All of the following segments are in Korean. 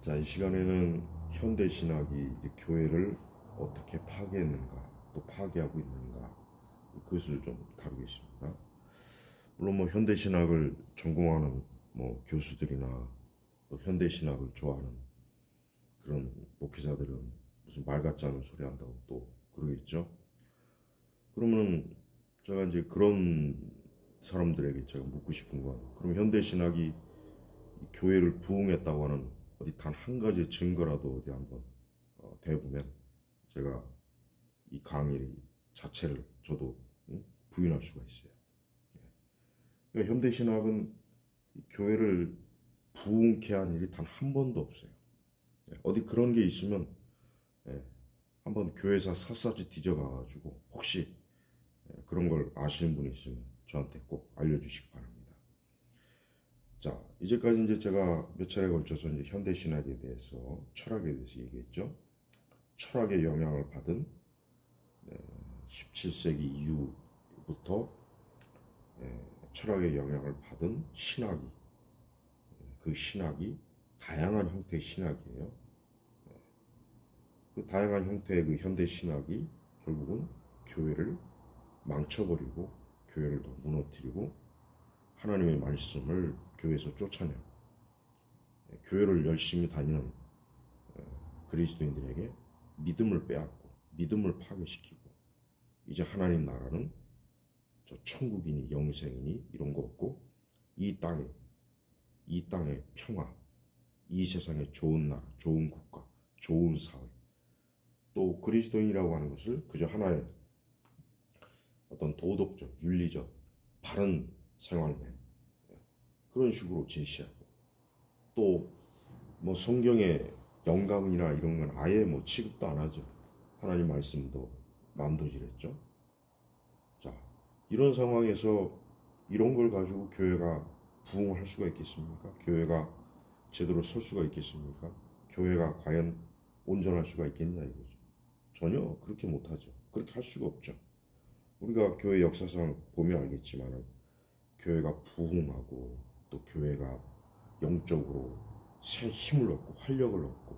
자, 이 시간에는 현대 신학이 이제 교회를 어떻게 파괴했는가, 또 파괴하고 있는가, 그것을 좀 다루겠습니다. 물론 뭐 현대 신학을 전공하는 뭐 교수들이나 또 현대 신학을 좋아하는 그런 목회자들은 무슨 말 같지 않은 소리 한다고 또 그러겠죠. 그러면 제가 이제 그런 사람들에게 제가 묻고 싶은 건, 그럼 현대 신학이 교회를 부흥했다고 하는 어디 단 한 가지 증거라도 어디 한번 대보면 제가 이 강의 자체를 저도 부인할 수가 있어요. 그러니까 현대 신학은 교회를 부흥케 한 일이 단 한 번도 없어요. 어디 그런 게 있으면 한번 교회사 샅샅이 뒤져가가지고 혹시 그런 걸 아시는 분이 있으면 저한테 꼭 알려주시기 바랍니다. 자, 이제까지 이제 제가 몇 차례 걸쳐서 이제 현대 신학에 대해서, 철학에 대해서 얘기했죠. 철학의 영향을 받은 17세기 이후부터 철학의 영향을 받은 신학이, 그 신학이 다양한 형태의 신학이에요. 그 다양한 형태의 그 현대 신학이 결국은 교회를 망쳐버리고 교회를 더 무너뜨리고 하나님의 말씀을 교회에서 쫓아내고 교회를 열심히 다니는 그리스도인들에게 믿음을 빼앗고 믿음을 파괴시키고, 이제 하나님 나라는 저 천국이니 영생이니 이런 거 없고 이 땅의 평화, 이 세상의 좋은 나라, 좋은 국가, 좋은 사회, 또 그리스도인이라고 하는 것을 그저 하나의 어떤 도덕적, 윤리적, 바른 생활맨, 그런 식으로 제시하고, 또 뭐 성경의 영감이나 이런 건 아예 뭐 취급도 안 하죠. 하나님 말씀도 남도질했죠. 자, 이런 상황에서 이런 걸 가지고 교회가 부흥할 수가 있겠습니까? 교회가 제대로 설 수가 있겠습니까? 교회가 과연 온전할 수가 있겠냐 이거죠. 전혀 그렇게 못하죠. 그렇게 할 수가 없죠. 우리가 교회 역사상 보면 알겠지만 교회가 부흥하고 또 교회가 영적으로 새 힘을 얻고 활력을 얻고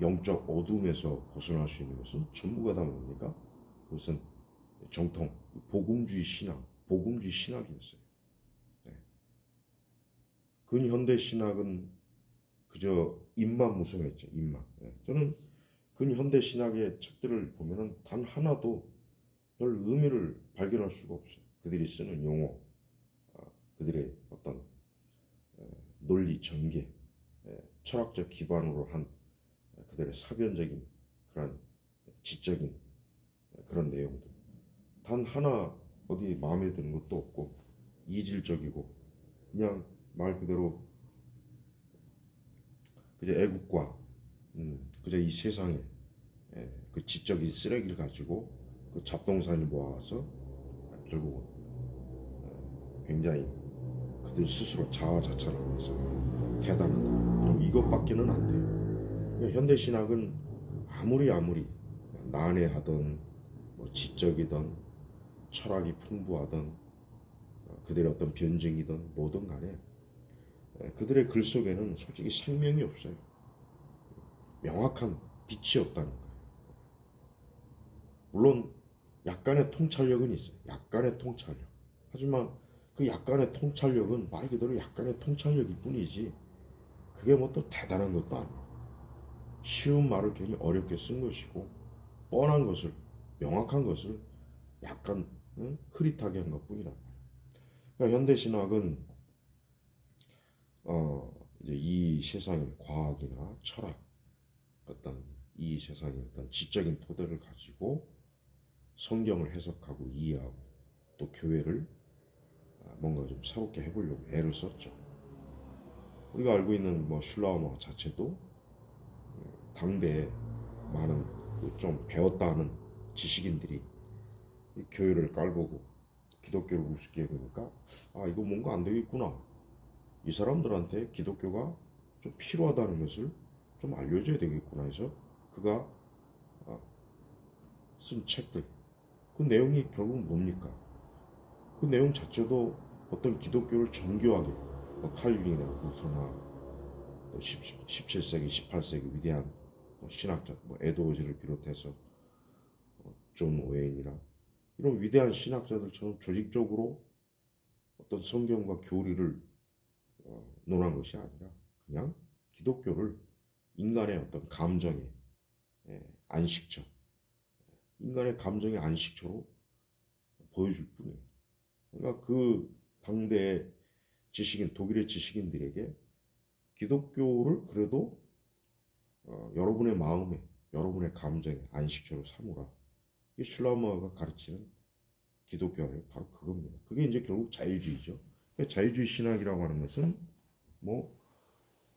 영적 어둠에서 벗어날 수 있는 것은 전부가 다 뭡니까? 그것은 정통 복음주의 신앙, 복음주의 신학이었어요. 근현대 신학은 그저 입만 무성했죠. 입만. 저는 근현대 신학의 책들을 보면은 단 하나도 별 의미를 발견할 수가 없어요. 그들이 쓰는 용어, 그들의 어떤 논리 전개, 철학적 기반으로 한 그들의 사변적인 그런 지적인 그런 내용들, 단 하나 어디 마음에 드는 것도 없고 이질적이고 그냥 말 그대로 그저 애국과 그저 이 세상에 그 지적인 쓰레기를 가지고 그 잡동사니를 모아서 결국은 굉장히 그들 스스로 자화자찬하면서 대단하다, 그럼 이것밖에는 안 돼요. 현대 신학은 아무리 난해하던 뭐 지적이든 철학이 풍부하던 그들의 어떤 변증이든 뭐든 간에 그들의 글 속에는 솔직히 생명이 없어요. 명확한 빛이 없다는 거예요. 물론 약간의 통찰력은 있어요. 약간의 통찰력. 하지만 그 약간의 통찰력은 말 그대로 약간의 통찰력일 뿐이지 그게 뭐 또 대단한 것도 아니에요. 쉬운 말을 괜히 어렵게 쓴 것이고 뻔한 것을, 명확한 것을 약간 흐릿하게 한 것뿐이란 말이에요. 그러니까 현대신학은 이제 이 세상의 과학이나 철학, 어떤 이 세상의 어떤 지적인 토대를 가지고 성경을 해석하고 이해하고 또 교회를 뭔가 좀 새롭게 해보려고 애를 썼죠. 우리가 알고 있는 뭐 슐라우머 자체도 당대에 많은 좀 배웠다는 지식인들이 이 교회를 깔보고 기독교를 우습게 보니까 이거 뭔가 안 되겠구나, 이 사람들한테 기독교가 좀 필요하다는 것을 좀 알려줘야 되겠구나 해서 그가 쓴 책들, 그 내용이 결국 뭡니까? 그 내용 자체도 어떤 기독교를 정교하게 칼빈이나 루터나 17세기, 18세기 위대한 신학자, 에드워즈를 비롯해서 존 오웬이나 이런 위대한 신학자들처럼 조직적으로 어떤 성경과 교리를 논한 것이 아니라 그냥 기독교를 인간의 어떤 감정의 안식처, 인간의 감정의 안식처로 보여줄 뿐이에요. 그러니까 그 당대의 지식인, 독일의 지식인들에게 기독교를 그래도 여러분의 마음에, 여러분의 감정의 안식처로 삼으라. 이게 슐라우마가 가르치는 기독교의 바로 그겁니다. 그게 이제 결국 자유주의죠. 그러니까 자유주의 신학이라고 하는 것은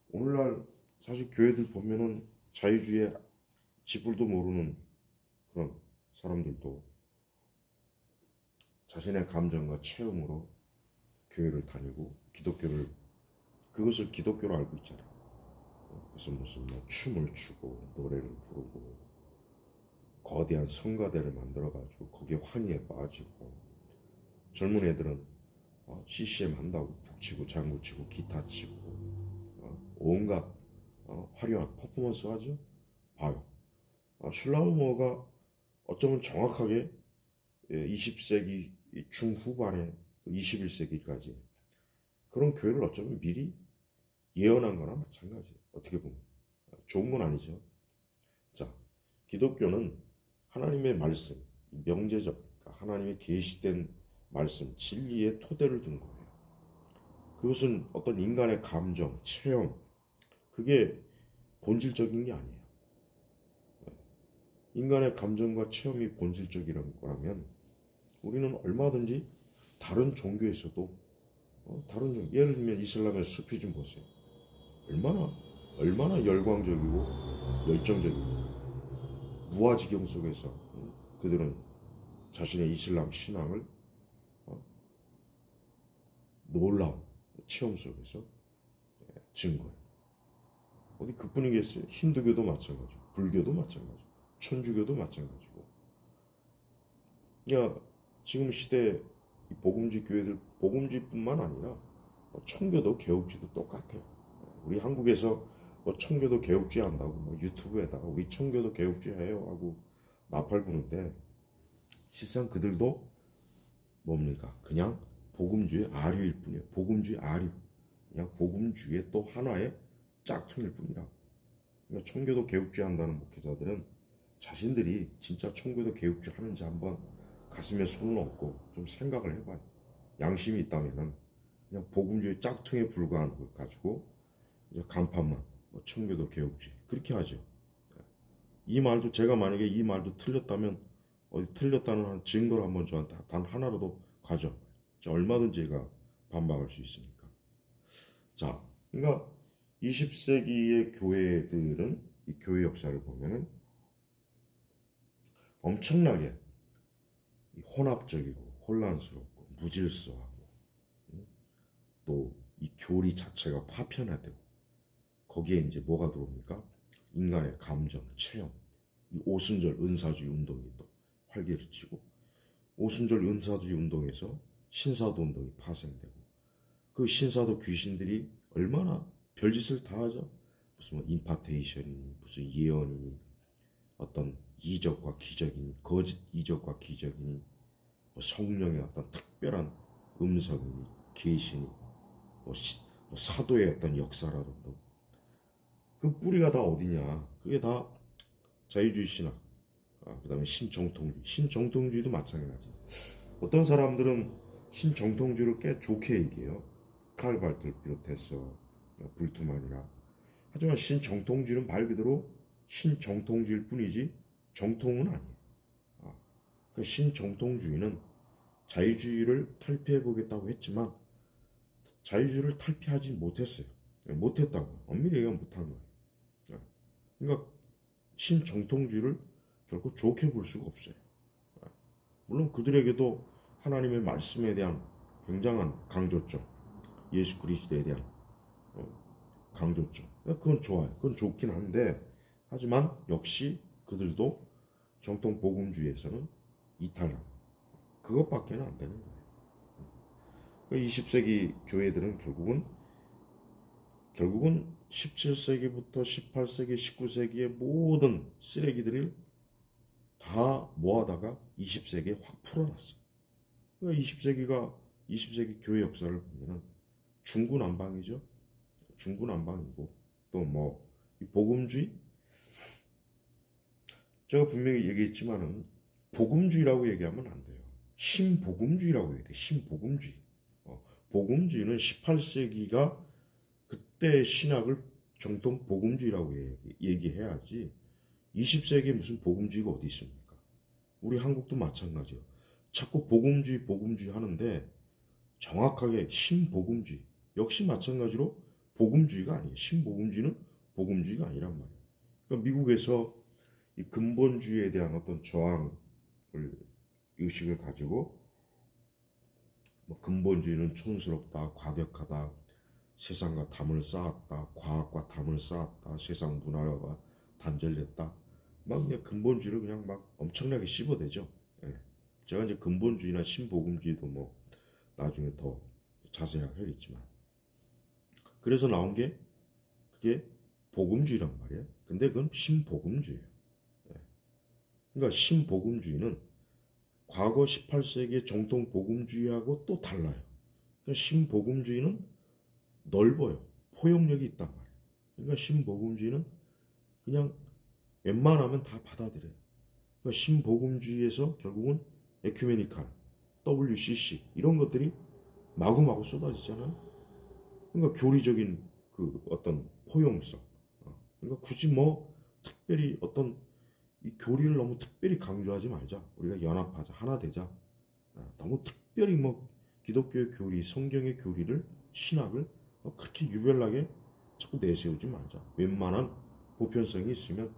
오늘날 사실 교회들 보면은 자유주의의 지불도 모르는 그런 사람들도 자신의 감정과 체험으로 교회를 다니고 그것을 기독교로 알고 있잖아요. 그래서 무슨 춤을 추고 노래를 부르고 거대한 성가대를 만들어가지고 거기에 환희에 빠지고 젊은 애들은 CCM 한다고 북치고 장구치고 기타 치고 온갖 화려한 퍼포먼스 하죠. 봐요. 슐라우머가 어쩌면 정확하게 20세기 중후반에 21세기까지 그런 교회를 어쩌면 미리 예언한 거나 마찬가지예요. 어떻게 보면 좋은 건 아니죠. 자, 기독교는 하나님의 말씀, 명제적 하나님의 계시된 말씀, 진리의 토대를 둔 거예요. 그것은 어떤 인간의 감정, 체험, 그게 본질적인 게 아니에요. 인간의 감정과 체험이 본질적이라는 거라면 우리는 얼마든지 다른 종교에서도 다른 종교, 예를 들면 이슬람의 수피즘 보세요. 얼마나 열광적이고 열정적입니까? 무아지경 속에서 그들은 자신의 이슬람 신앙을 놀라운 체험 속에서 증거해요. 어디 그뿐이겠어요? 힌두교도 마찬가지고 불교도 마찬가지고 천주교도 마찬가지고. 야, 지금 시대 복음주의 교회들, 복음주의뿐만 아니라 청교도 개혁주의도 똑같아요. 우리 한국에서 청교도 개혁주의 한다고 유튜브에다가 우리 청교도 개혁주의 해요 하고 나팔 부는데 실상 그들도 뭡니까? 그냥 복음주의 아류일 뿐이에요. 복음주의 아류. 그냥 복음주의 또 하나의 짝퉁일 뿐이라. 그러니까 청교도 개혁주의 한다는 목회자들은 자신들이 진짜 청교도 개혁주의 하는지 한번 가슴에 손을 얹고 좀 생각을 해봐요. 양심이 있다면은 그냥 복음주의 짝퉁에 불과한 걸 가지고 이제 간판만 청교도 개혁주의 그렇게 하죠. 이 말도 제가 만약에 이 말도 틀렸다면 어디 틀렸다는 증거를 한번 저한테 단 하나라도 가져. 얼마든지 제가 반박할 수 있으니까. 자, 그러니까 20세기의 교회들은 이 교회 역사를 보면은 엄청나게 혼합적이고 혼란스럽고 무질서하고 또 이 교리 자체가 파편화되고 거기에 이제 뭐가 들어옵니까? 인간의 감정, 체험, 이 오순절 은사주의 운동이 또 활기를 치고 오순절 은사주의 운동에서 신사도 운동이 파생되고 그 신사도 귀신들이 얼마나 별짓을 다 하죠. 무슨 임파테이션이니 무슨 예언이니 어떤 이적과 기적이니 거짓 이적과 기적이니 성령의 어떤 특별한 음성이니 계시니 사도의 어떤 역사라든가 그 뿌리가 다 어디냐? 그게 다 자유주의 신학, 그 다음에 신정통주의. 신정통주의도 마찬가지. 어떤 사람들은 신정통주의를 꽤 좋게 얘기해요. 칼 발트를 비롯해서 불트만이나. 하지만 신정통주의는 말 그대로 신정통주의일 뿐이지 정통은 아니에요. 그 신정통주의는 자유주의를 탈피해보겠다고 했지만 자유주의를 탈피하지 못했어요. 못했다고. 엄밀히 얘기하면 못한 거예요. 그러니까 신정통주의를 결코 좋게 볼 수가 없어요. 물론 그들에게도 하나님의 말씀에 대한 굉장한 강조점, 예수 그리스도에 대한 강조점, 그건 좋아요. 그건 좋긴 한데 하지만 역시 그들도 정통 복음주의에서는 이탈한 그것밖에는 안 되는 거예요. 20세기 교회들은 결국은 17세기부터 18세기, 19세기의 모든 쓰레기들을 다 모아다가 20세기에 확 풀어놨어. 그러니까 20세기 교회 역사를 보면은 중구난방이죠. 중구난방이고 또 뭐 복음주의, 제가 분명히 얘기했지만은 복음주의라고 얘기하면 안 돼요. 신복음주의라고 해야 돼. 신복음주의. 복음주의는 18세기가 그때 신학을 정통 복음주의라고 얘기해야지 20세기에 무슨 복음주의가 어디 있습니까? 우리 한국도 마찬가지요. 자꾸 복음주의 하는데 정확하게 신복음주의 역시 마찬가지로 복음주의가 아니에요. 신복음주의는 복음주의가 아니란 말이에요. 그러니까 미국에서 이 근본주의에 대한 어떤 저항을 의식을 가지고 뭐 근본주의는 촌스럽다, 과격하다, 세상과 담을 쌓았다, 과학과 담을 쌓았다, 세상 문화가 단절됐다, 막 그냥 근본주의를 그냥 막 엄청나게 씹어대죠. 예. 제가 이제 근본주의나 신복음주의도 뭐 나중에 더 자세하게 하겠지만, 그래서 나온 게 그게 복음주의란 말이에요. 근데 그건 신복음주의예요. 예. 그러니까 신복음주의는 과거 18세기의 정통 복음주의하고 또 달라요. 그러니까 신복음주의는 넓어요. 포용력이 있단 말이에요. 그러니까 신복음주의는 그냥 웬만하면 다 받아들여요. 그러니까 신복음주의에서 결국은 에큐메니칼, WCC 이런 것들이 마구마구 쏟아지잖아요. 그러니까 교리적인 그 어떤 포용성. 그러니까 굳이 뭐 특별히 어떤 이 교리를 너무 특별히 강조하지 말자. 우리가 연합하자. 하나 되자. 너무 특별히 뭐 기독교의 교리, 성경의 교리를, 신학을 그렇게 유별나게 자꾸 내세우지 말자. 웬만한 보편성이 있으면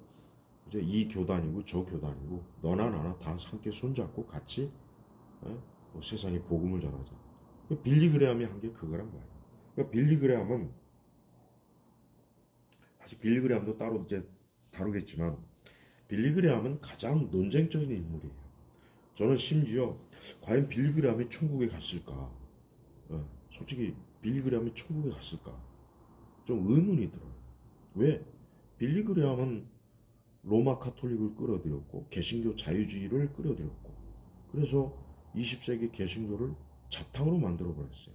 이제 이 교단이고 저 교단이고 너나 나나 다 함께 손잡고 같이 뭐 세상에 복음을 전하자. 빌리 그레함이 한 게 그거란 말이에요. 그러니까 빌리 그레함은 사실 빌리 그레함도 따로 이제 다루겠지만 빌리 그레함은 가장 논쟁적인 인물이에요. 저는 심지어 과연 빌리 그레함이 천국에 갔을까? 솔직히 빌리 그레함이 천국에 갔을까? 좀 의문이 들어요. 왜? 빌리 그레함은 로마 카톨릭을 끌어들였고 개신교 자유주의를 끌어들였고 그래서 20세기 개신교를 자탕으로 만들어 버렸어요.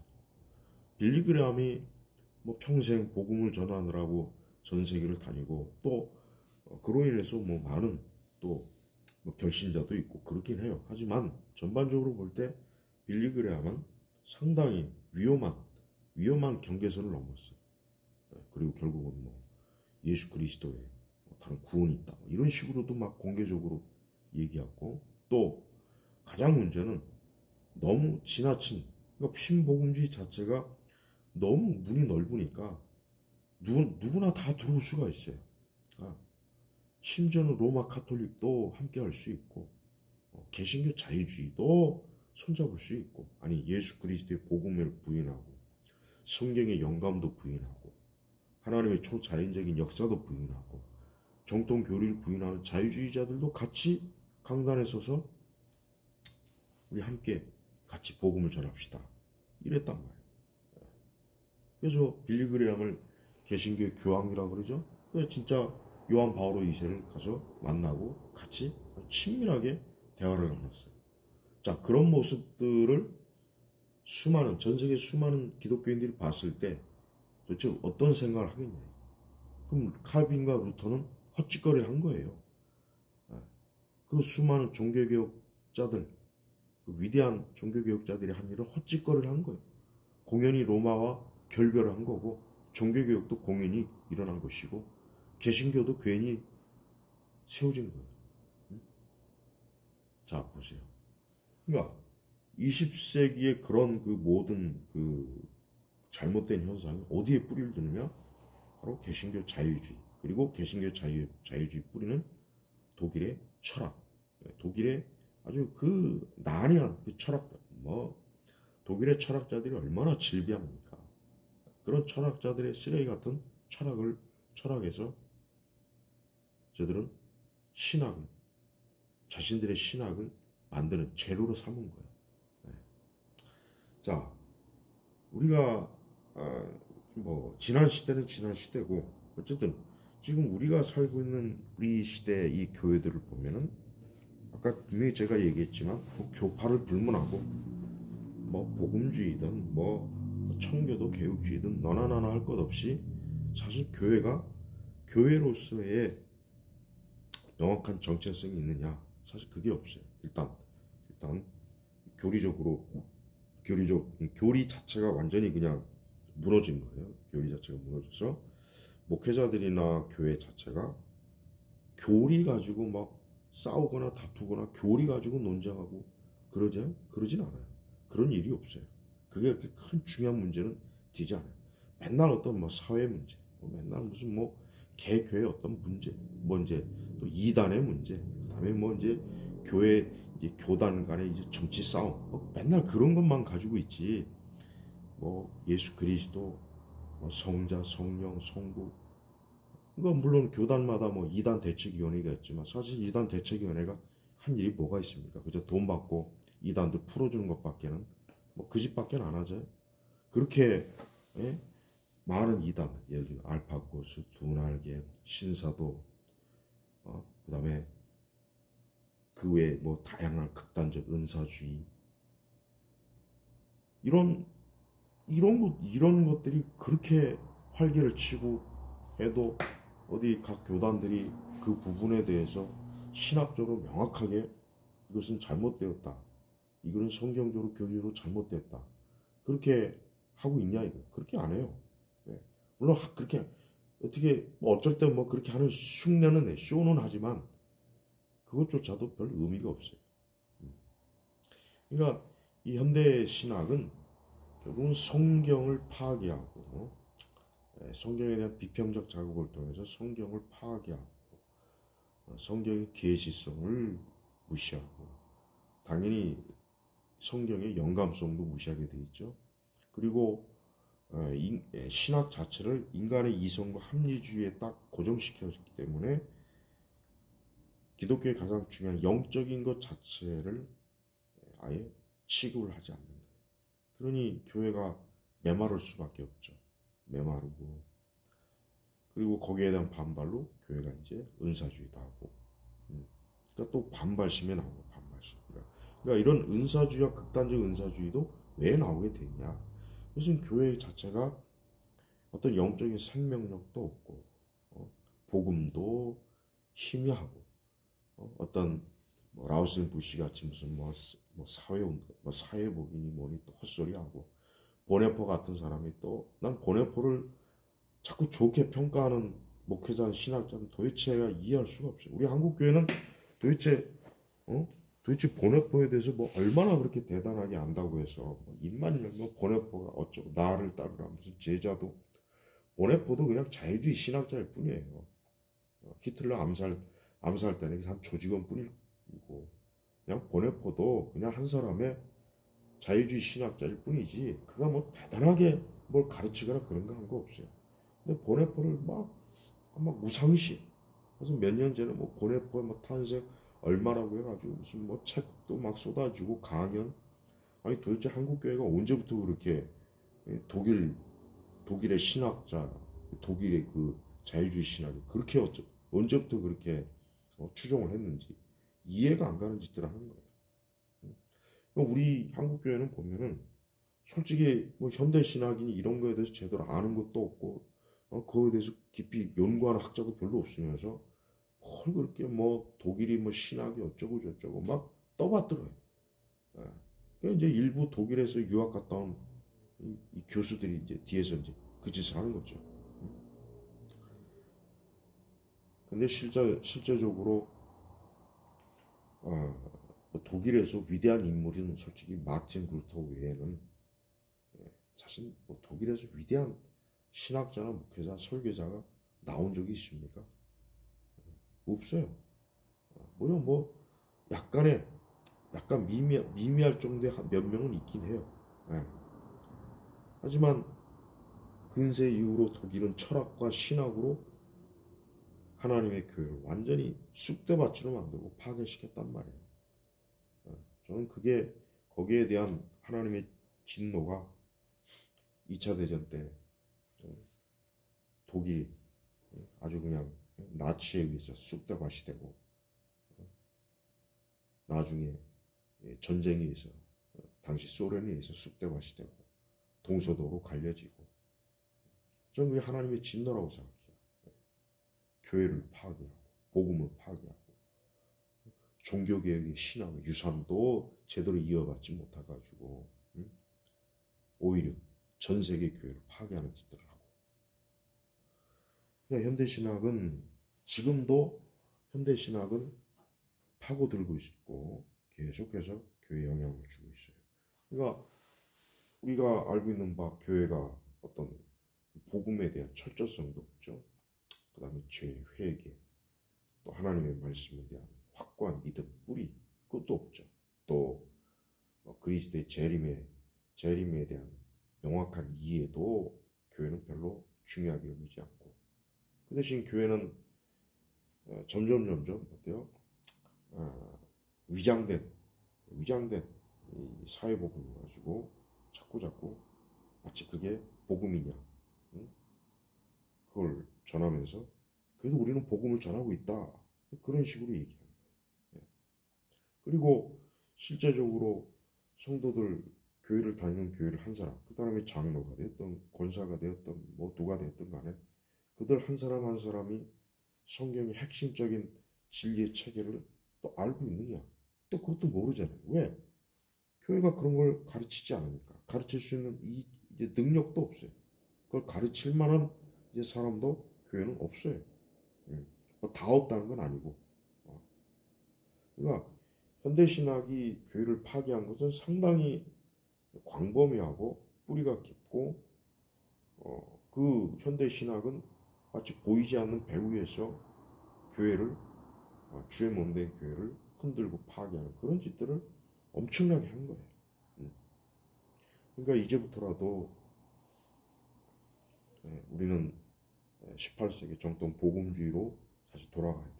빌리 그레함이 뭐 평생 복음을 전하느라고 전 세계를 다니고 또 그로 인해서 뭐 많은 또 뭐 결신자도 있고 그렇긴 해요. 하지만 전반적으로 볼 때 빌리 그레함은 상당히 위험한 경계선을 넘었어요. 그리고 결국은 뭐 예수 그리스도의 다른 구원이 있다 이런 식으로도 막 공개적으로 얘기하고 또 가장 문제는 너무 지나친 그러니까 신복음주의 자체가 너무 문이 넓으니까 누구나 다 들어올 수가 있어요. 심지어는 로마 카톨릭도 함께 할 수 있고 개신교 자유주의도 손잡을 수 있고 아니 예수 그리스도의 복음을 부인하고 성경의 영감도 부인하고 하나님의 초자연적인 역사도 부인하고 정통 교리를 부인하는 자유주의자들도 같이 강단에 서서 우리 함께 같이 복음을 전합시다 이랬단 말이에요. 그래서 빌리 그레함을 개신교의 교황이라고 그러죠. 그래서 진짜 요한 바오로 2세를 가서 만나고 같이 친밀하게 대화를 나눴어요. 자, 그런 모습들을 전 세계 수많은 기독교인들이 봤을 때 도대체 어떤 생각을 하겠냐. 그럼 칼빈과 루터는 헛짓거리를 한 거예요. 그 수많은 종교개혁자들, 그 위대한 종교개혁자들이 한 일을 헛짓거리를 한 거예요. 공연히 로마와 결별을 한 거고 종교개혁도 공연히 일어난 것이고 개신교도 괜히 세워진 거예요. 자, 보세요. 그러니까 20세기의 그런 그 모든 그 잘못된 현상이 어디에 뿌리를 두느냐? 바로 개신교 자유주의. 그리고 개신교 자유주의 뿌리는 독일의 철학. 독일의 아주 그 난해한 그 철학들. 독일의 철학자들이 얼마나 질비합니까? 그런 철학자들의 쓰레기 같은 철학에서 저들은 자신들의 신학을 만드는 재료로 삼은 거예요. 자, 우리가 뭐 지난 시대는 지난 시대고 어쨌든 지금 우리가 살고 있는 우리 시대의 이 교회들을 보면은 아까 분명히 제가 얘기했지만 뭐 교파를 불문하고 뭐 복음주의든 뭐 청교도 개혁주의든 너나 나나 할 것 없이 사실 교회가 교회로서의 명확한 정체성이 있느냐, 사실 그게 없어요. 일단 교리적으로 교리 자체가 완전히 그냥 무너진 거예요. 교리 자체가 무너져서 목회자들이나 교회 자체가 교리 가지고 막 싸우거나 다투거나 교리 가지고 논쟁하고 그러진 않아요. 그런 일이 없어요. 그게 그렇게 큰 중요한 문제는 되지 않아요. 맨날 어떤 뭐 사회 문제, 맨날 무슨 뭐 개교의 어떤 문제, 뭐 이제 또 이단의 문제, 그다음에 뭐 이제 교회 이제 교단 간의 이제 정치 싸움, 뭐 맨날 그런 것만 가지고 있지. 뭐 예수 그리스도, 뭐 성자, 성령, 성부. 그러니까 물론 교단마다 뭐 이단 대책위원회가 있지만 사실 이단 대책위원회가 한 일이 뭐가 있습니까? 그저 돈 받고 이단들 풀어주는 것밖에는 뭐 그 집밖에 안 하죠. 그렇게 예? 많은 이단, 예를 들면 알파고스, 두날개, 신사도, 그다음에 그 외에 뭐 다양한 극단적 은사주의 이런 것들이 그렇게 활개를 치고 해도 어디 각 교단들이 그 부분에 대해서 신학적으로 명확하게 이것은 잘못되었다, 이거는 성경적으로 교리로 잘못됐다, 그렇게 하고 있냐 이거. 그렇게 안 해요. 네. 물론 그렇게 어떻게 뭐 어쩔 때 뭐 그렇게 하는 흉내는 내 쇼는 하지만 그것조차도 별 의미가 없어요. 그러니까 이 현대 신학은 결국은 성경을 파괴하고 성경에 대한 비평적 자극을 통해서 성경을 파괴하고 성경의 계시성을 무시하고 당연히 성경의 영감성도 무시하게 돼 있죠. 그리고 신학 자체를 인간의 이성과 합리주의에 딱 고정시켰기 때문에 기독교의 가장 중요한 영적인 것 자체를 아예 취급을 하지 않는 거예요. 그러니 교회가 메마를 수밖에 없죠. 메마르고, 그리고 거기에 대한 반발로 교회가 이제 은사주의다 하고, 그러니까 또 반발심에 나오고 반발심. 그러니까 이런 은사주의와 극단적 은사주의도 왜 나오게 됐냐? 무슨 교회 자체가 어떤 영적인 생명력도 없고, 복음도 희미하고, 어떤 뭐 라우스 부시 같이 무슨 뭐 사회운동, 뭐 사회복인이 뭐니 또 헛소리하고, 보네포 같은 사람이 또 난 보네포를 자꾸 좋게 평가하는 목회자, 신학자는 도대체가 이해할 수가 없어요. 우리 한국 교회는 도대체 도대체 보네포에 대해서 뭐 얼마나 그렇게 대단하게 안다고 해서 입만 열면 보네포가 어쩌고 나를 따르라 무슨 제자도, 보네포도 그냥 자유주의 신학자일 뿐이에요. 히틀러 암살 때는 한 조직원 뿐이고, 그냥 보네포도 그냥 한 사람의 자유주의 신학자일 뿐이지 그가 뭐 대단하게 뭘 가르치거나 그런 거 한 거 없어요. 근데 보네포를 막 무상시, 그래서 몇 년 전에 뭐 보네포의 뭐 탄생 얼마라고 해가지고 무슨 뭐 책도 막 쏟아주고 강연. 아니 도대체 한국 교회가 언제부터 그렇게 독일의 신학자, 독일의 그 자유주의 신학이 그렇게 언제부터 그렇게 추종을 했는지 이해가 안 가는 짓들을 하는 거예요. 우리 한국 교회는 보면은 솔직히 뭐 현대 신학이니 이런 거에 대해서 제대로 아는 것도 없고 그거에 대해서 깊이 연구하는 학자도 별로 없으면서 뭘 그렇게 뭐 독일이 뭐 신학이 어쩌고 저쩌고 막 떠받들어요. 그러니까 이제 일부 독일에서 유학 갔다 온 이 교수들이 이제 뒤에서 이제 그 짓을 하는 거죠. 근데 실제적으로 뭐 독일에서 위대한 인물은 솔직히 마틴 루터 외에는 사실 뭐 독일에서 위대한 신학자나 목회자, 설교자가 나온 적이 있습니까? 없어요. 물론 뭐 약간 미미할 정도의 몇 명은 있긴 해요. 하지만 근세 이후로 독일은 철학과 신학으로 하나님의 교회를 완전히 쑥대밭으로 만들고 파괴시켰단 말이에요. 저는 거기에 대한 하나님의 진노가 2차 대전 때 독이 아주 그냥 나치에 의해서 쑥대밭이 되고 나중에 전쟁에 의해서 당시 소련에 의해서 쑥대밭이 되고 동서도로 갈려지고 저는 그게 하나님의 진노라고 생각해요. 교회를 파괴하고 복음을 파괴하고 종교개혁의 신앙 유산도 제대로 이어받지 못해가지고 오히려 전 세계 교회를 파괴하는 짓들을 하고 그러니까 현대신학은 지금도 현대신학은 파고들고 있고 계속해서 교회에 영향을 주고 있어요. 그러니까 우리가 알고 있는 바 교회가 어떤 복음에 대한 철저성도 없죠. 그 다음에 죄, 회개, 또 하나님의 말씀에 대한 확고한 믿음, 뿌리 그것도 없죠. 또 그리스도의 재림에 대한 명확한 이해도 교회는 별로 중요하게 여기지 않고 그 대신 교회는 점점 어때요? 위장된 이 사회복음을 가지고 자꾸 마치 그게 복음이냐 그걸 전하면서 그래도 우리는 복음을 전하고 있다 그런 식으로 얘기하는 거예요. 그리고 실제적으로 성도들 교회를 다니는 교회를 한 사람 그 다음에 장로가 되었던 권사가 되었던 뭐 누가 되었던 간에 그들 한 사람 한 사람이 성경의 핵심적인 진리의 체계를 또 알고 있느냐 또 그것도 모르잖아요. 왜? 교회가 그런 걸 가르치지 않으니까 가르칠 수 있는 이제 능력도 없어요. 그걸 가르칠 만한 이제 사람도 교회는 없어요. 다 없다는 건 아니고. 그러니까 현대신학이 교회를 파괴한 것은 상당히 광범위하고 뿌리가 깊고 그 현대신학은 마치 보이지 않는 배 위에서 교회를 주의 몸된 교회를 흔들고 파괴하는 그런 짓들을 엄청나게 한 거예요. 그러니까 이제부터라도 우리는 18세기 정통 복음주의로 다시 돌아가야 돼.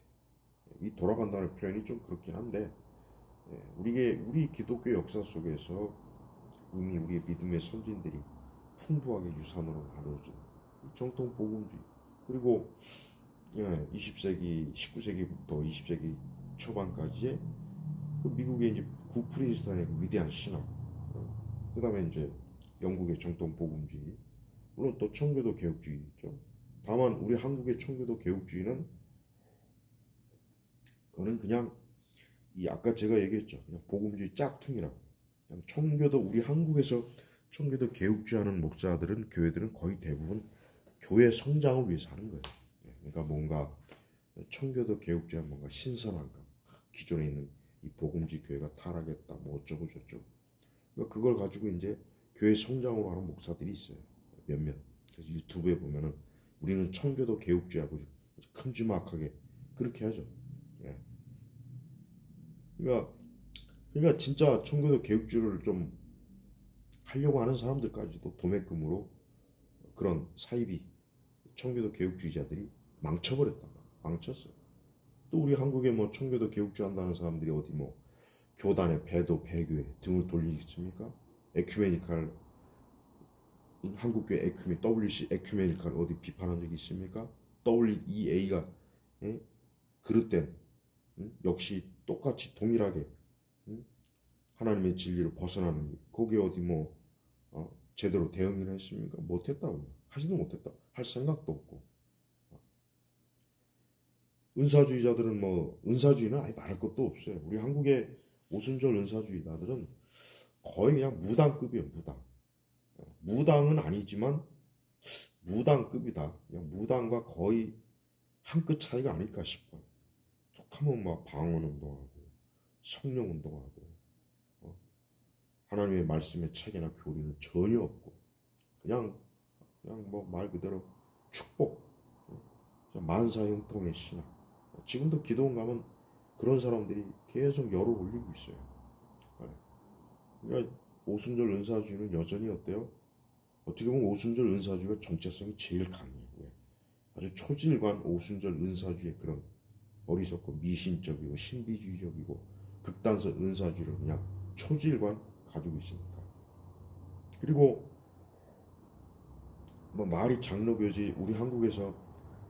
이 돌아간다는 표현이 좀 그렇긴 한데 우리 기독교 역사 속에서 이미 우리의 믿음의 선진들이 풍부하게 유산으로 나눠준 정통 복음주의 그리고 20세기 19세기부터 20세기 초반까지의 그 미국의 이제 구프린스턴의 그 위대한 신학 그 다음에 이제 영국의 정통 복음주의 물론 또 청교도 개혁주의 있죠. 다만 우리 한국의 청교도 개혁주의는 그거는 그냥 이 아까 제가 얘기했죠. 그냥 복음주의 짝퉁이라고. 그냥 청교도 우리 한국에서 청교도 개혁주의하는 목사들은 교회들은 거의 대부분 교회 성장을 위해서 하는 거예요. 그러니까 뭔가 청교도 개혁주의한 뭔가 신선한가 기존에 있는 이 복음주의 교회가 타락했다 뭐 어쩌고 저쩌고 그러니까 그걸 가지고 이제 교회 성장으로 하는 목사들이 있어요. 몇몇. 그래서 유튜브에 보면은 우리는 청교도 개혁주의하고 큼지막하게 그렇게 하죠. 예. 그러니까 진짜 청교도 개혁주의를 좀 하려고 하는 사람들까지도 도매금으로 그런 사이비 청교도 개혁주의자들이 망쳐버렸단 말이야. 망쳤어. 또 우리 한국에 뭐 청교도 개혁주의 한다는 사람들이 어디 뭐 교단의 배도 배교에 등을 돌리겠습니까? 에큐메니칼 한국교회 WC 에큐메니칼 어디 비판한 적이 있습니까? WEA가 그릇된 역시 똑같이 동일하게 하나님의 진리를 벗어나는 일 거기에 어디 뭐 제대로 대응이나 했습니까? 못했다고요. 하지도 못했다. 할 생각도 없고 은사주의자들은 뭐 은사주의는 아예 말할 것도 없어요. 우리 한국의 오순절 은사주의자들은 거의 그냥 무당급이에요. 무당은 아니지만 무당급이다. 그냥 무당과 거의 한 끗 차이가 아닐까 싶어요. 툭하면 막 방언운동하고 성령운동하고 하나님의 말씀의 체계나 교리는 전혀 없고 그냥 뭐 말 그대로 축복 만사형통의 신앙. 지금도 기도원 가면 그런 사람들이 계속 열어 올리고 있어요. 그러니까 오순절 은사주의는 여전히 어때요? 어떻게 보면 오순절 은사주의가 정체성이 제일 강해요. 아주 초질관 오순절 은사주의의 그런 어리석고 미신적이고 신비주의적이고 극단적 은사주의를 그냥 초질관 가지고 있으니까. 그리고 뭐 말이 장로교지. 우리 한국에서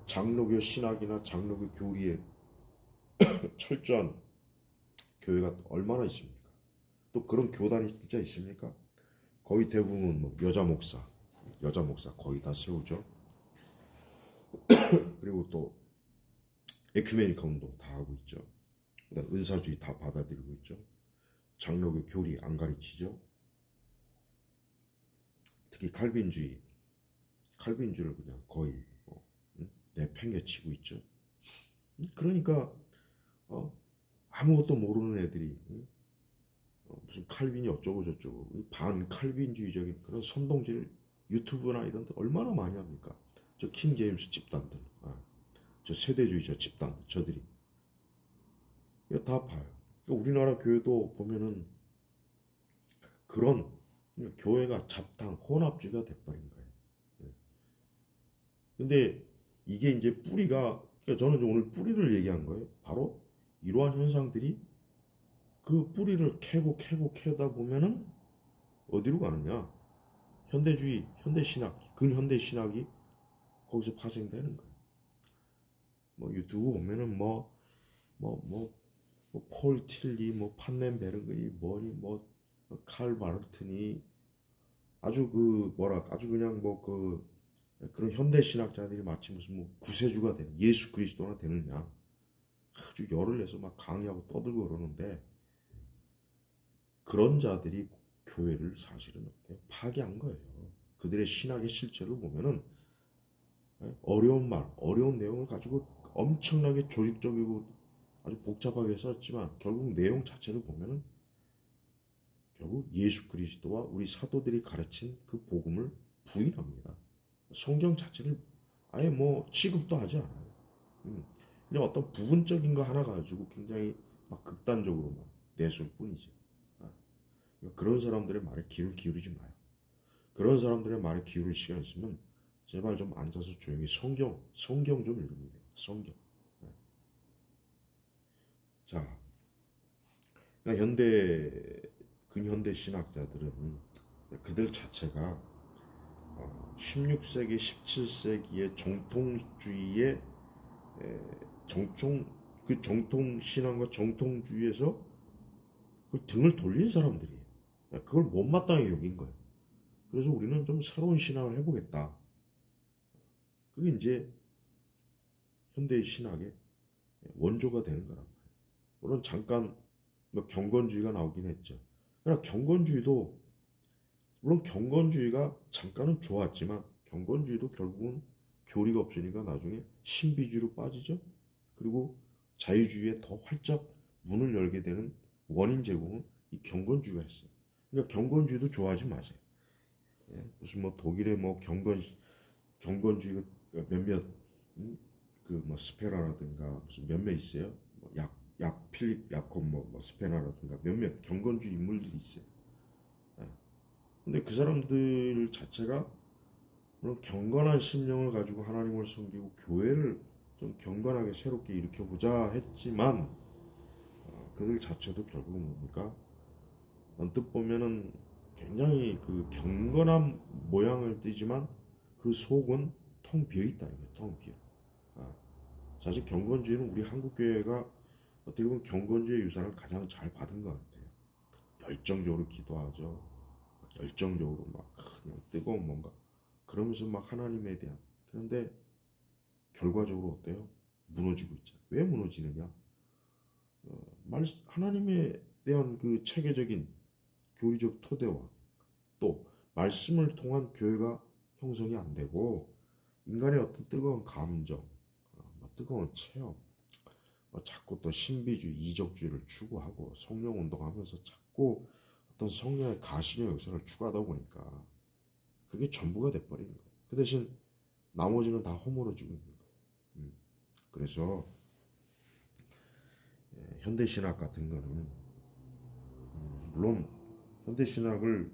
장로교 신학이나 장로교 교리에 철저한 교회가 얼마나 있습니까? 또 그런 교단이 진짜 있습니까? 거의 대부분 뭐 여자 목사 거의 다 세우죠. 그리고 또 에큐메니카 운동 다 하고 있죠. 그다음 은사주의 다 받아들이고 있죠. 장로교 교리 안 가르치죠. 특히 칼빈주의를 그냥 거의 내팽개치고 있죠. 그러니까 아무것도 모르는 애들이 무슨 칼빈이 어쩌고 저쩌고 반칼빈주의적인 그런 선동질 유튜브나 이런 데 얼마나 많이 합니까? 저 킹 제임스 집단들, 저 세대주의자 집단, 저들이 이거 다 봐요. 우리나라 교회도 보면은 그런 교회가 잡탕 혼합주의가 돼버린 거예요. 근데 이게 이제 뿌리가, 그러니까 저는 오늘 뿌리를 얘기한 거예요. 바로 이러한 현상들이 그 뿌리를 캐다 보면은 어디로 가느냐? 현대주의, 현대신학, 근현대신학이 거기서 파생되는 거예요. 뭐 유튜브 보면은 폴 틸리, 뭐 판넨베르그니, 칼 바르트니, 아주 아주 그냥 그런 현대 신학자들이 마치 무슨 구세주가 되는, 예수 그리스도나 되느냐, 아주 열을 내서 막 강의하고 떠들고 그러는데, 그런 자들이 교회를 사실은 파괴한 거예요. 그들의 신학의 실체를 보면은 어려운 말, 어려운 내용을 가지고 엄청나게 조직적이고 아주 복잡하게 썼지만 결국 내용 자체를 보면은 결국 예수 그리스도와 우리 사도들이 가르친 그 복음을 부인합니다. 성경 자체를 아예 취급도 하지 않아요. 그냥 어떤 부분적인 거 하나 가지고 굉장히 막 극단적으로 막 내세울 뿐이지. 그런 사람들의 말에 귀를 기울이지 마요. 그런 사람들의 말에 기울일 시간 있으면 제발 좀 앉아서 조용히 성경 좀 읽으면 돼요. 성경. 자, 그러니까 근현대 신학자들은 그들 자체가 16세기, 17세기의 정통주의의 정통신앙과 정통주의에서 그 등을 돌린 사람들이에요. 그걸 못마땅히 여긴 거예요. 그래서 우리는 좀 새로운 신앙을 해보겠다. 그게 이제 현대의 신학의 원조가 되는 거란 말이에요. 물론 잠깐 경건주의가 나오긴 했죠. 그러나 물론 경건주의가 잠깐은 좋았지만 경건주의도 결국은 교리가 없으니까 나중에 신비주의로 빠지죠. 그리고 자유주의에 더 활짝 문을 열게 되는 원인 제공은 이 경건주의가 했어요. 그러니까 경건주의도 좋아하지 마세요. 무슨 독일의 경건주의가 몇몇 스페라라든가 무슨 몇몇 있어요. 필립 야콥 스페라라든가 몇몇 경건주의 인물들이 있어요. 근데 그 사람들 자체가 물론 경건한 심령을 가지고 하나님을 섬기고 교회를 좀 경건하게 새롭게 일으켜보자 했지만 그들 자체도 결국은 뭡니까? 언뜻 보면은 굉장히 그 경건한 모양을 띠지만 그 속은 텅 비어있다. 이게 텅 비어. 사실 경건주의는 우리 한국교회가 어떻게 보면 경건주의 유산을 가장 잘 받은 것 같아요. 열정적으로 기도하죠. 열정적으로 그냥 뜨거운 뭔가 그러면서 하나님에 대한, 그런데 결과적으로 어때요? 무너지고 있죠. 왜 무너지느냐? 하나님에 대한 그 체계적인 교리적 토대와 또 말씀을 통한 교회가 형성이 안 되고 인간의 어떤 뜨거운 감정, 뜨거운 체험, 자꾸 또 신비주의, 이적주의를 추구하고 성령 운동하면서 자꾸 어떤 성령의 가시의 역사를 추구하다 보니까 그게 전부가 돼버리는 거예요. 그 대신 나머지는 다 허물어지고 있는 거예요. 그래서 현대신학 같은 거는 물론 현대신학을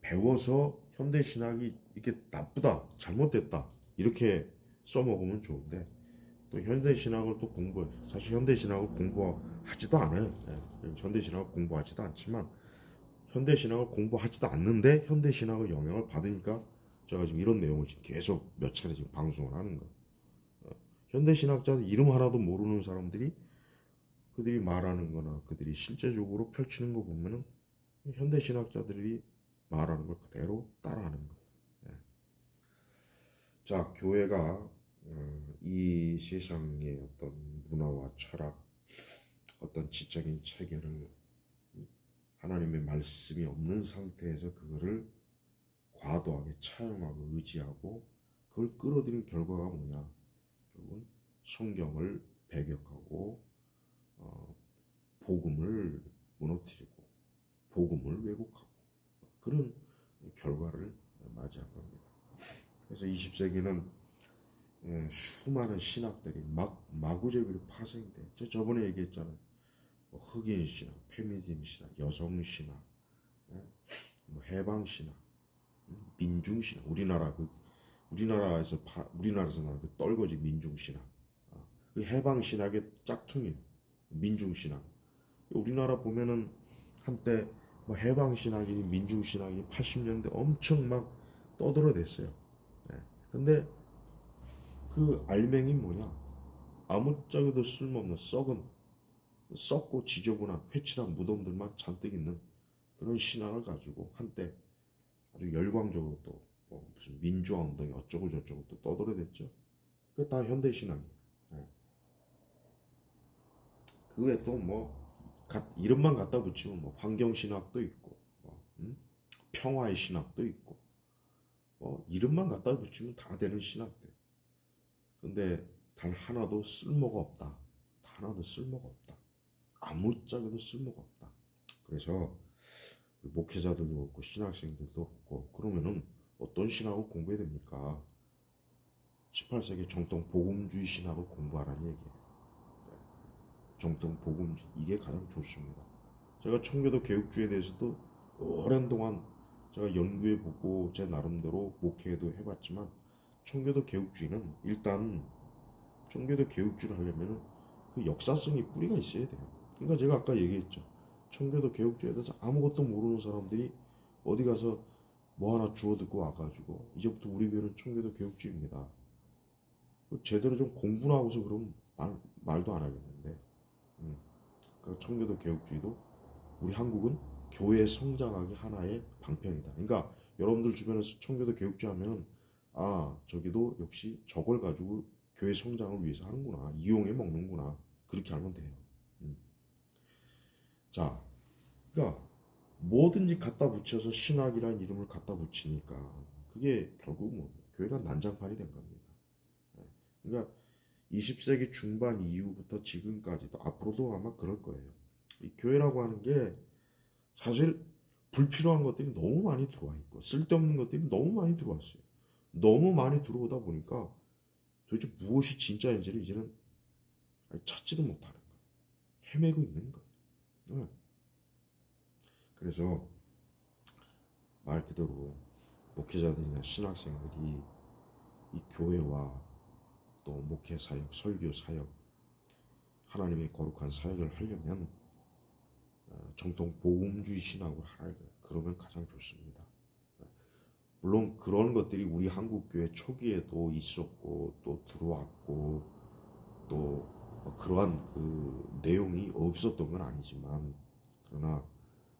배워서 현대신학이 이렇게 나쁘다, 잘못됐다 이렇게 써먹으면 좋은데 또 현대신학을 또 공부해요. 사실 현대신학을 공부하지도 않아요. 현대신학을 공부하지도 않지만 현대신학을 공부하지도 않는데 현대신학의 영향을 받으니까 제가 지금 이런 내용을 지금 계속 몇 차례 지금 방송을 하는 거예요. 현대신학자들 이름 하나도 모르는 사람들이 그들이 말하는 거나 그들이 실제적으로 펼치는 거 보면은 현대신학자들이 말하는 걸 그대로 따라하는 거예요. 예. 자, 교회가 이 세상의 어떤 문화와 철학, 어떤 지적인 체계를 하나님의 말씀이 없는 상태에서 그거를 과도하게 차용하고 의지하고 그걸 끌어들인 결과가 뭐냐? 결국은 성경을 배격하고 복음을 무너뜨리고 복음을 왜곡하고 그런 결과를 맞이한 겁니다. 그래서 20세기는 수많은 신학들이 마구잡이로 파생돼. 저번에 얘기했잖아요. 뭐 흑인 신학, 페미니즘 신학, 여성 신학, 뭐 해방 신학, 민중 신학. 우리나라에서 나는 그 떨거지 민중 신학. 그 해방 신학의 짝퉁이에요. 민중 신학. 우리나라 보면은 한때 뭐 해방 신학이니 민중 신학이니 80년대 엄청 막 떠들어댔어요. 근데 그 알맹이 뭐냐? 아무짝에도 쓸모없는 썩고 지저분한 회칠한 무덤들만 잔뜩 있는 그런 신앙을 가지고 한때 아주 열광적으로 또뭐 무슨 민주화 운동이 어쩌고 저쩌고 또 떠들어댔죠. 그게 다 현대 신앙이에요. 그 외에 또 뭐 이름만 갖다 붙이면 뭐 환경 신학도 있고 평화의 신학도 있고 이름만 갖다 붙이면 다 되는 신학들. 근데 단 하나도 쓸모가 없다. 하나도 쓸모가 없다. 아무짝에도 쓸모가 없다. 그래서 목회자들도 그렇고 신학생들도 그렇고 그러면은 어떤 신학을 공부해야 됩니까? 18세기 정통 복음주의 신학을 공부하라는 얘기예요. 정통 복음주의 이게 가장 좋습니다. 제가 청교도 개혁주의에 대해서도 오랜 동안 제가 연구해보고 제 나름대로 목회도 해봤지만 청교도 개혁주의는 일단 청교도 개혁주의를 하려면 그 역사성이 뿌리가 있어야 돼요. 그러니까 제가 아까 얘기했죠. 청교도 개혁주의에 대해서 아무것도 모르는 사람들이 어디 가서 뭐 하나 주워 듣고 와가지고 이제부터 우리 교회는 청교도 개혁주의입니다. 제대로 좀 공부를 하고서 그럼 말도 안 하겠는데. 그러니까 청교도 개혁주의도 우리 한국은 교회 성장하기 하나의 방편이다. 그러니까 여러분들 주변에서 청교도 개혁주의 하면은 저기도 역시 저걸 가지고 교회 성장을 위해서 하는구나. 이용해 먹는구나. 그렇게 알면 돼요. 자, 그러니까 뭐든지 갖다 붙여서 신학이라는 이름을 갖다 붙이니까 그게 결국 뭐 교회가 난장판이 된 겁니다. 그러니까 20세기 중반 이후부터 지금까지도 앞으로도 아마 그럴 거예요. 이 교회라고 하는 게 사실 불필요한 것들이 너무 많이 들어와 있고 쓸데없는 것들이 너무 많이 들어왔어요. 너무 많이 들어오다 보니까 도대체 무엇이 진짜인지를 이제는 찾지도 못하는 거예요. 헤매고 있는 거예요. 그래서 말 그대로 목회자들이나 신학생들이 이 교회와 또 목회 사역, 설교 사역, 하나님의 거룩한 사역을 하려면 정통 복음주의 신학을 하라. 그러면 가장 좋습니다. 물론 그런 것들이 우리 한국교회 초기에도 있었고 또 들어왔고 또 그러한 그 내용이 없었던 건 아니지만 그러나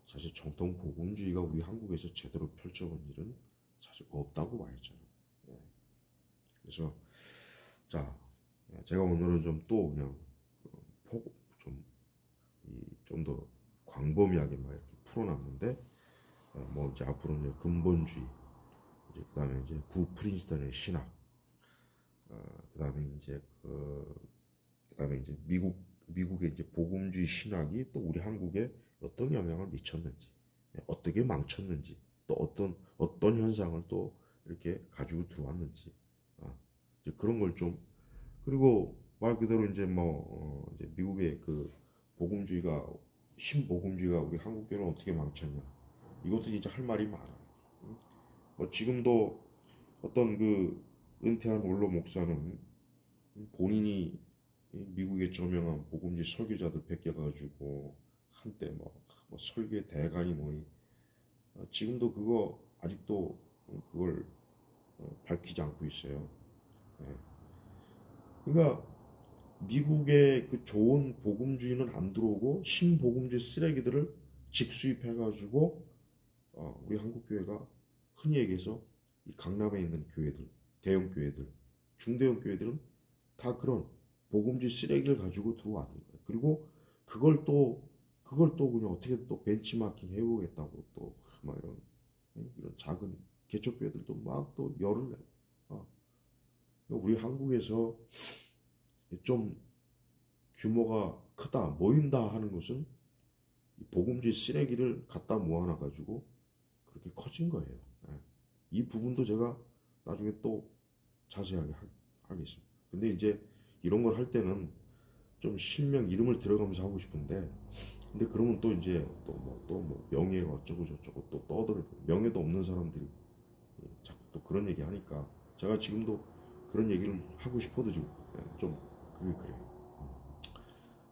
사실 정통 복음주의가 우리 한국에서 제대로 펼쳐본 일은 사실 없다고 봐야죠. 그래서 자, 제가 오늘은 좀 또 그냥 좀 더 광범위하게 막 이렇게 풀어놨는데 뭐 이제 앞으로는 이제 근본주의, 이제 그다음에 이제 구 프린스턴의 신학, 그다음에 이제 미국의 이제 복음주의 신학이 또 우리 한국에 어떤 영향을 미쳤는지, 어떻게 망쳤는지, 또 어떤 현상을 또 이렇게 가지고 들어왔는지, 이제 그런 걸 좀, 그리고 말 그대로 이제 이제 미국의 그 신복음주의가 우리 한국 교회를 어떻게 망쳤냐, 이것도 진짜 할 말이 많아요. 뭐 지금도 어떤 그 은퇴한 원로 목사는 본인이 미국의 저명한 복음주의 설교자들 베껴가지고 한때 뭐 설교의 대간이 뭐니 지금도 그거 아직도 그걸 밝히지 않고 있어요. 예. 그러니까 미국의 그 좋은 복음주의는 안 들어오고 신복음주의 쓰레기들을 직수입해가지고 우리 한국교회가 흔히 얘기해서 이 강남에 있는 교회들, 대형 교회들, 중대형 교회들은 다 그런 복음주의 쓰레기를 가지고 들어왔는 거예요. 그리고 그걸 또 그냥 어떻게 또 벤치마킹 해오겠다고 또 막 이런 작은 개척교회들도 막 또 열을 내고. 우리 한국에서 좀 규모가 크다, 모인다 하는 것은 복음주의 쓰레기를 갖다 모아놔가지고 그렇게 커진 거예요. 이 부분도 제가 나중에 또 자세하게 하겠습니다. 근데 이제 이런 걸 할 때는 좀 실명 이름을 들어가면서 하고 싶은데, 근데 그러면 또 이제 또 뭐 명예가 어쩌고 저쩌고 또 떠들어. 명예도 없는 사람들이 자꾸 또 그런 얘기 하니까 제가 지금도 그런 얘기를 하고 싶어도 좀 그게 그래요.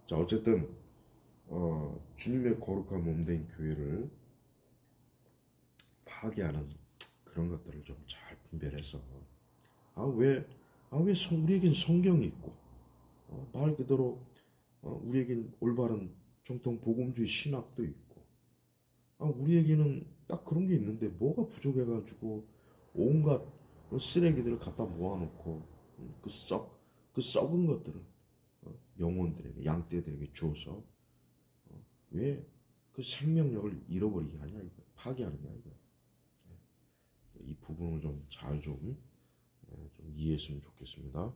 자, 어쨌든 주님의 거룩한 몸된 교회를 파괴하는 그런 것들을 좀 잘 분별해서 우리에겐 성경이 있고 말 그대로 우리에겐 올바른 정통 복음주의 신학도 있고 우리에게는 딱 그런 게 있는데 뭐가 부족해가지고 온갖 쓰레기들을 갖다 모아놓고 그 썩은 것들을 영혼들에게 양떼들에게 주어서 왜 그 생명력을 잃어버리게 하냐 이거 파괴하느냐 이거. 이 부분을 좀 잘 좀 이해했으면 좋겠습니다.